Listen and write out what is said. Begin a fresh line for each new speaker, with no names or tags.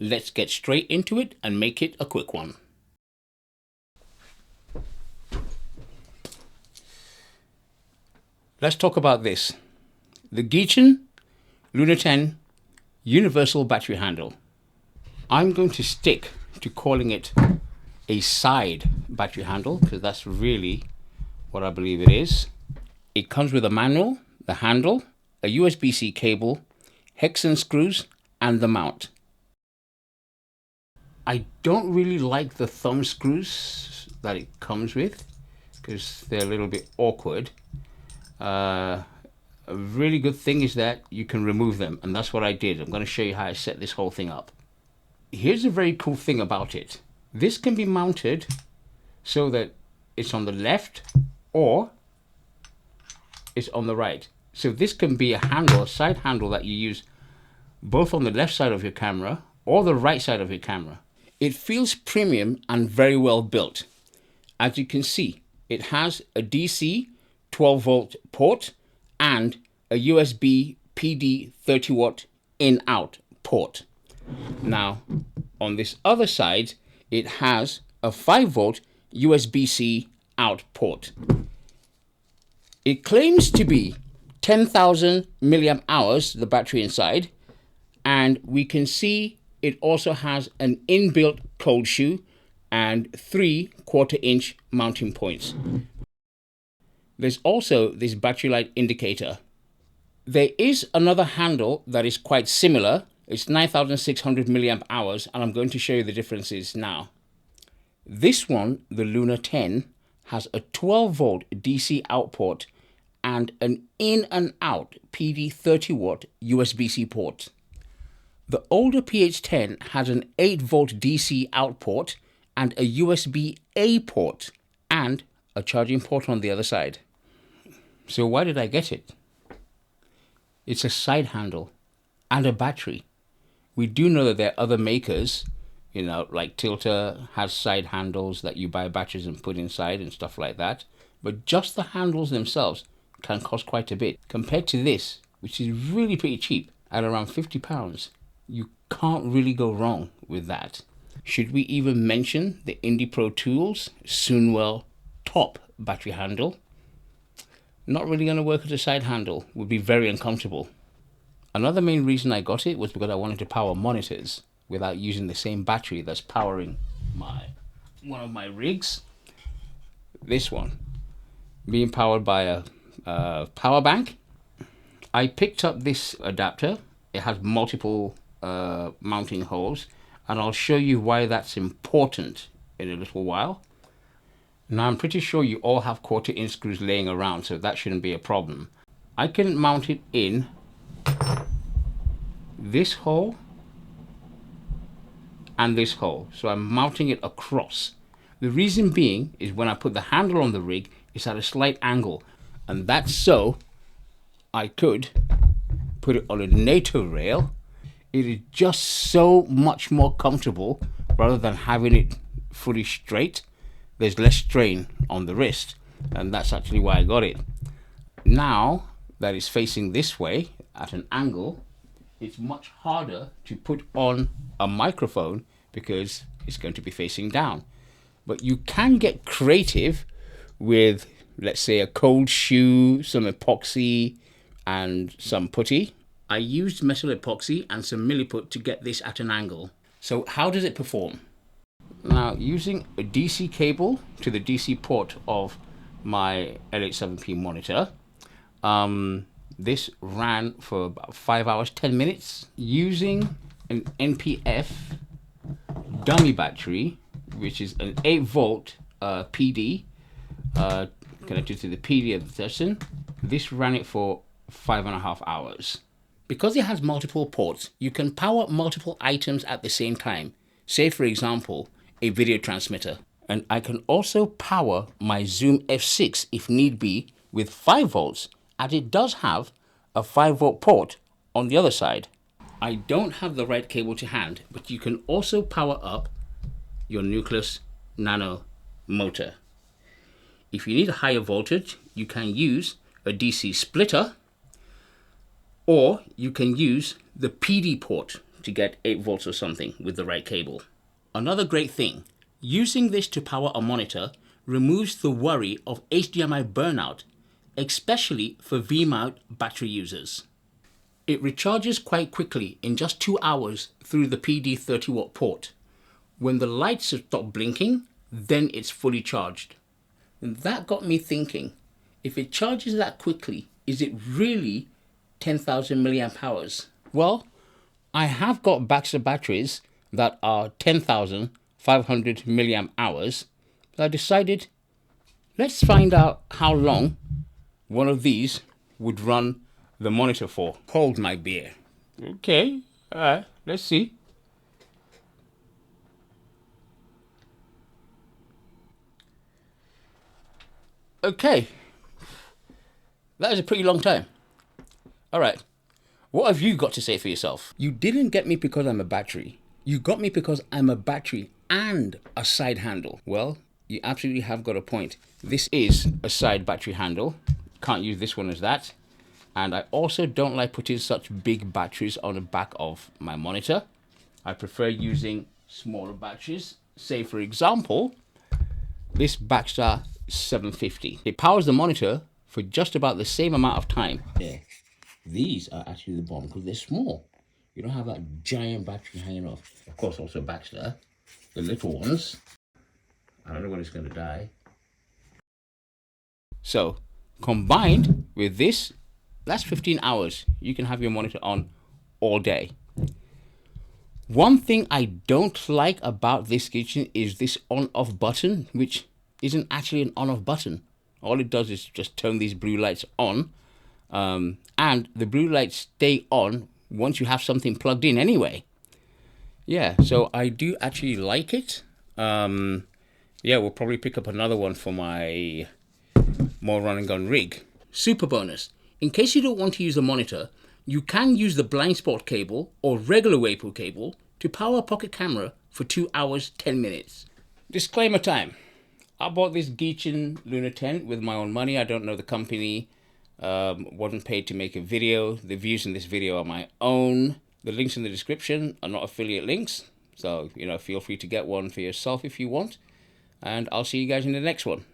let's get straight into it and make it a quick one. Let's talk about this. The Geachen Lunar 10 Universal Battery Handle. I'm going to stick to calling it a side battery handle because that's really what I believe it is. It comes with a manual, the handle, a USB-C cable, Hexan screws, and the mount. I don't really like the thumb screws that it comes with because they're a little bit awkward. A really good thing is that you can remove them, and that's what I did. I'm going to show you how I set this whole thing up. Here's a very cool thing about it. This can be mounted so that it's on the left or it's on the right. So this can be a handle, a side handle that you use both on the left side of your camera or the right side of your camera. It feels premium and very well built. As you can see, it has a DC 12 volt port and a USB PD 30 watt in-out port. Now, on this other side, it has a 5 volt USB-C out port. It claims to be 10,000 milliamp hours, the battery inside, and we can see it also has an inbuilt cold shoe and 3 1/4-inch mounting points. There's also this battery light indicator. There is another handle that is quite similar. It's 9,600 milliamp hours, and I'm going to show you the differences now. This one, the Lunar 10, has a 12 volt DC out port and an in and out PD 30 watt USB-C port. The older PH10 has an 8 volt DC out port and a USB-A port and a charging port on the other side. So why did I get it? It's a side handle and a battery. We do know that there are other makers, like Tilter has side handles that you buy batteries and put inside and stuff like that. But just the handles themselves can cost quite a bit. Compared to this, which is really pretty cheap, at around £50, you can't really go wrong with that. Should we even mention the Indie Pro Tools Sunwell top battery handle? Not really going to work as a side handle, would be very uncomfortable. Another main reason I got it was because I wanted to power monitors without using the same battery that's powering one of my rigs. This one, being powered by a power bank. I picked up this adapter. It has multiple mounting holes, and I'll show you why that's important in a little while. Now, I'm pretty sure you all have 1/4-inch screws laying around, so that shouldn't be a problem. I can mount it in this hole and this hole, so I'm mounting it across. The reason being is when I put the handle on the rig, it's at a slight angle, and that's so I could put it on a NATO rail. It is just so much more comfortable rather than having it fully straight. There's less strain on the wrist, and that's actually why I got it. Now that it's facing this way at an angle, it's much harder to put on a microphone because it's going to be facing down. But you can get creative with, let's say, a cold shoe, some epoxy, and some putty. I used metal epoxy and some milliput to get this at an angle. So how does it perform? Now, using a DC cable to the DC port of my LH7P monitor, this ran for about 5 hours, 10 minutes. Using an NPF dummy battery, which is an 8 volt PD, connected to the PD of the session, this ran it for 5.5 hours. Because it has multiple ports, you can power multiple items at the same time. Say, for example, a video transmitter. And I can also power my Zoom F6 if need be with 5 volts, as it does have a 5 volt port on the other side. I don't have the right cable to hand, but you can also power up your Nucleus Nano motor. If you need a higher voltage, you can use a DC splitter, or you can use the PD port to get 8 volts or something with the right cable. Another great thing, using this to power a monitor removes the worry of HDMI burnout, especially for V-mount battery users. It recharges quite quickly in just 2 hours through the PD 30 watt port. When the lights have stopped blinking, then it's fully charged. And that got me thinking, if it charges that quickly, is it really 10,000 milliamp hours? Well, I have got Baxter batteries that are 10,500 milliamp hours. So I decided, let's find out how long one of these would run the monitor for. Hold my beer. Okay, let's see. Okay, that is a pretty long time. All right, what have you got to say for yourself? You didn't get me because I'm a battery. You got me because I'm a battery and a side handle. Well, you absolutely have got a point. This is a side battery handle. Can't use this one as that. And I also don't like putting such big batteries on the back of my monitor. I prefer using smaller batteries. Say, for example, this Baxter 750. It powers the monitor for just about the same amount of time. Yeah, these are actually the bomb because they're small. You don't have that giant battery hanging off. Of course, also Baxter, the little ones. I don't know when it's going to die. So, combined with this, that's 15 hours. You can have your monitor on all day. One thing I don't like about this Geachen is this on-off button, which isn't actually an on-off button. All it does is just turn these blue lights on, and the blue lights stay on once you have something plugged in anyway. Yeah, so I do actually like it. Yeah, we'll probably pick up another one for my more run and gun rig. Super bonus. In case you don't want to use the monitor, you can use the blind spot cable or regular Waypool cable to power a pocket camera for 2 hours, 10 minutes. Disclaimer time. I bought this Geachen Lunar tent with my own money. I don't know the company. Wasn't paid to make a video. The views in this video are my own. The links in the description are not affiliate links. So, feel free to get one for yourself if you want. And I'll see you guys in the next one.